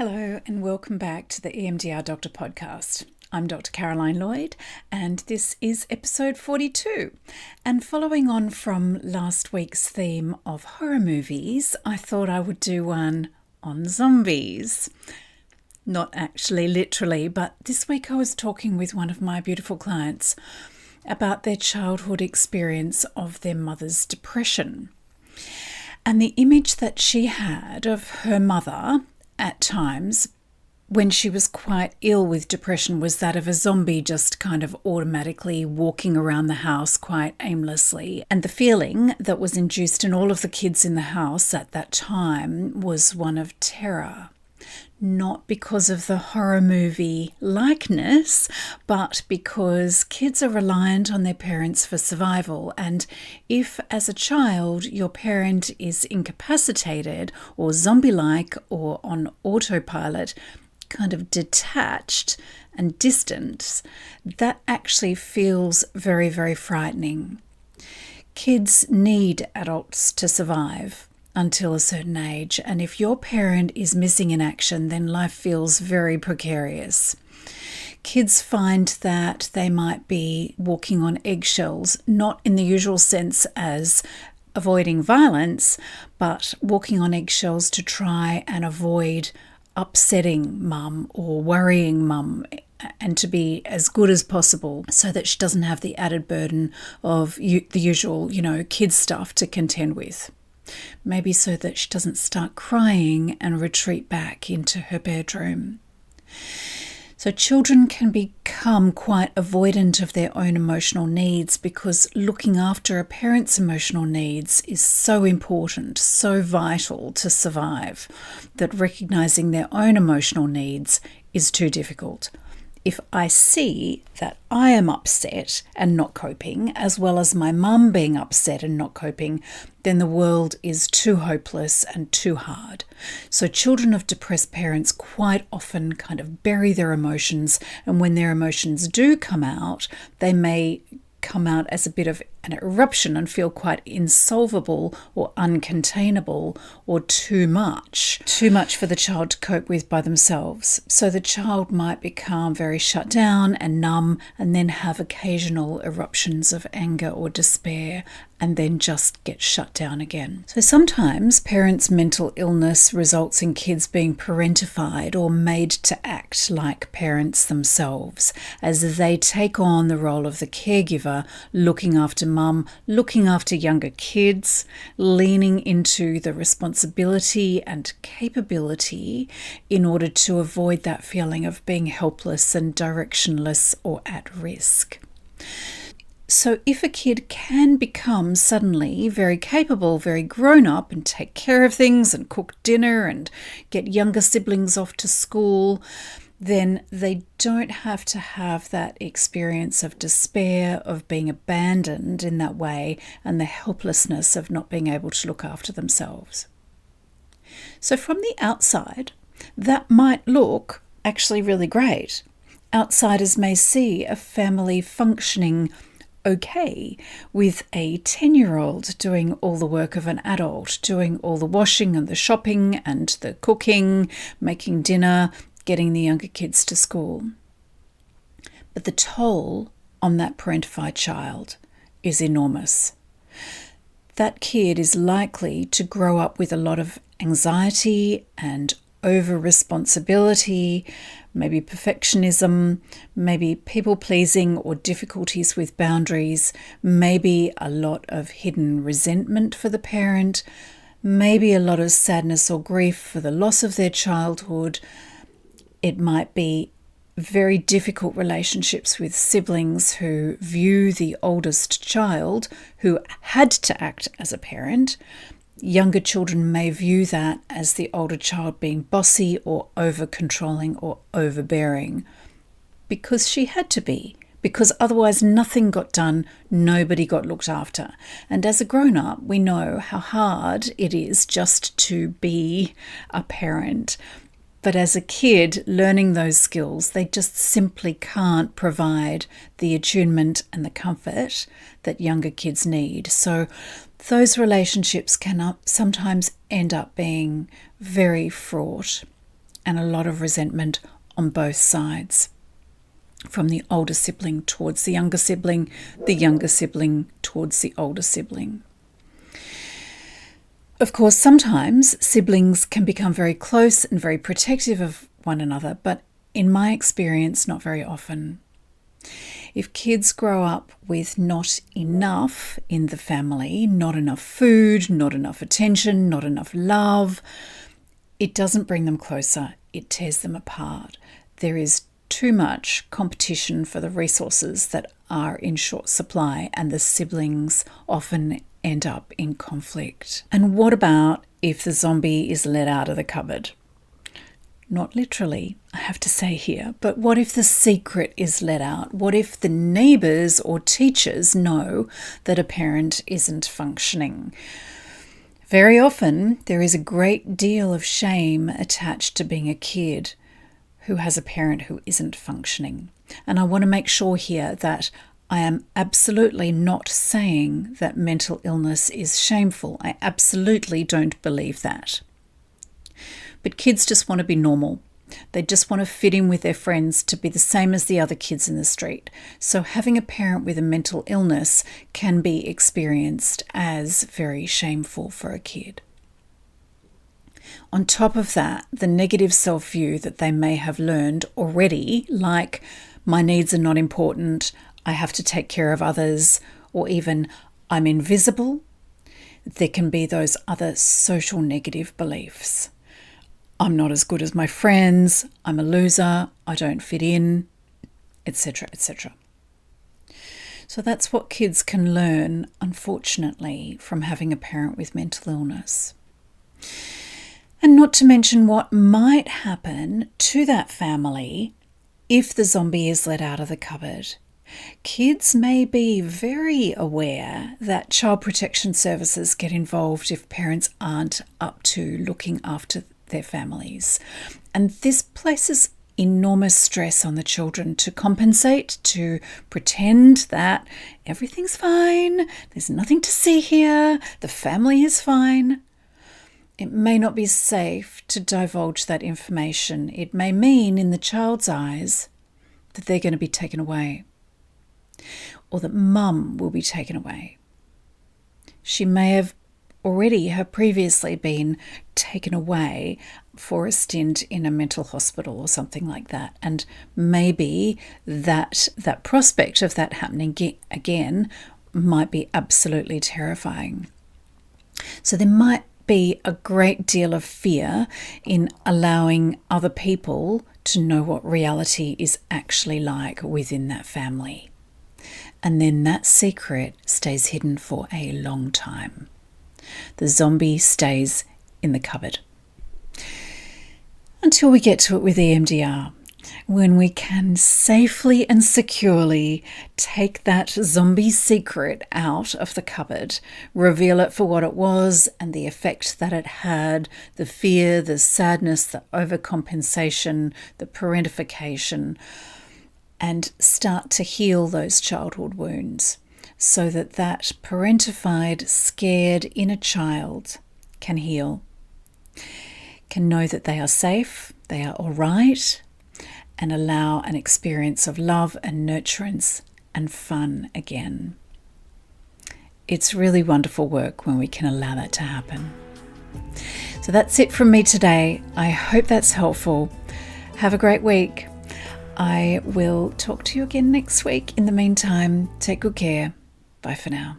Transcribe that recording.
Hello and welcome back to the EMDR Doctor podcast. I'm Dr. Caroline Lloyd and this is episode 42. And following on from last week's theme of horror movies, I thought I would do one on zombies. Not actually literally, but this week I was talking with one of my beautiful clients about their childhood experience of their mother's depression. And the image that she had of her mother at times when she was quite ill with depression was that of a zombie just kind of automatically walking around the house quite aimlessly. And the feeling that was induced in all of the kids in the house at that time was one of terror. Not because of the horror movie likeness, but because kids are reliant on their parents for survival. And if, as a child, your parent is incapacitated or zombie-like or on autopilot, kind of detached and distant, that actually feels very, very frightening. Kids need adults to survive until a certain age, and if your parent is missing in action, then life feels very precarious. Kids find that they might be walking on eggshells, not in the usual sense as avoiding violence, but walking on eggshells to try and avoid upsetting mum or worrying mum, and to be as good as possible so that she doesn't have the added burden of the usual, kids stuff to contend with. Maybe so that she doesn't start crying and retreat back into her bedroom. So children can become quite avoidant of their own emotional needs because looking after a parent's emotional needs is so important, so vital to survive, that recognizing their own emotional needs is too difficult. If I see that I am upset and not coping, as well as my mum being upset and not coping, then the world is too hopeless and too hard. So children of depressed parents quite often kind of bury their emotions, and when their emotions do come out, they may come out as a bit of an eruption and feel quite insolvable or uncontainable or too much for the child to cope with by themselves. So the child might become very shut down and numb and then have occasional eruptions of anger or despair and then just get shut down again. So sometimes parents' mental illness results in kids being parentified or made to act like parents themselves as they take on the role of the caregiver, looking after mum, looking after younger kids, leaning into the responsibility and capability in order to avoid that feeling of being helpless and directionless or at risk. So if a kid can become suddenly very capable, very grown up and take care of things and cook dinner and get younger siblings off to school, then they don't have to have that experience of despair, of being abandoned in that way, and the helplessness of not being able to look after themselves. So from the outside, that might look actually really great. Outsiders may see a family functioning okay with a 10-year-old doing all the work of an adult, doing all the washing and the shopping and the cooking, making dinner, getting the younger kids to school. But the toll on that parentified child is enormous. That kid is likely to grow up with a lot of anxiety and over-responsibility, maybe perfectionism, maybe people-pleasing or difficulties with boundaries, maybe a lot of hidden resentment for the parent, maybe a lot of sadness or grief for the loss of their childhood. It might be very difficult relationships with siblings who view the oldest child, who had to act as a parent. Younger children may view that as the older child being bossy or over-controlling or overbearing because she had to be, because otherwise nothing got done, nobody got looked after. And as a grown-up, we know how hard it is just to be a parent. But as a kid, learning those skills, they just simply can't provide the attunement and the comfort that younger kids need. So those relationships can sometimes end up being very fraught. and a lot of resentment on both sides, from the older sibling towards the younger sibling towards the older sibling. Of course, sometimes siblings can become very close and very protective of one another, but in my experience, not very often. If kids grow up with not enough in the family, not enough food, not enough attention, not enough love, it doesn't bring them closer, it tears them apart. There is too much competition for the resources that are in short supply, and the siblings often end up in conflict. And what about if the zombie is let out of the cupboard? Not literally, I have to say here, but what if the secret is let out? What if the neighbours or teachers know that a parent isn't functioning? Very often, there is a great deal of shame attached to being a kid who has a parent who isn't functioning. And I want to make sure here that I am absolutely not saying that mental illness is shameful. I absolutely don't believe that. But kids just want to be normal. They just want to fit in with their friends, to be the same as the other kids in the street. So having a parent with a mental illness can be experienced as very shameful for a kid. On top of that, the negative self-view that they may have learned already, like my needs are not important, I have to take care of others, or even I'm invisible. There can be those other social negative beliefs. I'm not as good as my friends, I'm a loser, I don't fit in, etc., etc. So that's what kids can learn, unfortunately, from having a parent with mental illness. And not to mention what might happen to that family if the zombie is let out of the cupboard. Kids may be very aware that child protection services get involved if parents aren't up to looking after their families. And this places enormous stress on the children to compensate, to pretend that everything's fine, there's nothing to see here, the family is fine. It may not be safe to divulge that information. It may mean, in the child's eyes, that they're going to be taken away, or that mum will be taken away. She may have previously been taken away for a stint in a mental hospital or something like that, and maybe that prospect of that happening again might be absolutely terrifying. So there might be a great deal of fear in allowing other people to know what reality is actually like within that family. And then that secret stays hidden for a long time. The zombie stays in the cupboard until we get to it with EMDR, when we can safely and securely take that zombie secret out of the cupboard, reveal it for what it was and the effect that it had, the fear, the sadness, the overcompensation, the parentification, and start to heal those childhood wounds, so that that parentified, scared inner child can heal, can know that they are safe, they are all right, and allow an experience of love and nurturance and fun again. It's really wonderful work when we can allow that to happen. So that's it from me today. I hope that's helpful. Have a great week. I will talk to you again next week. In the meantime, take good care. Bye for now.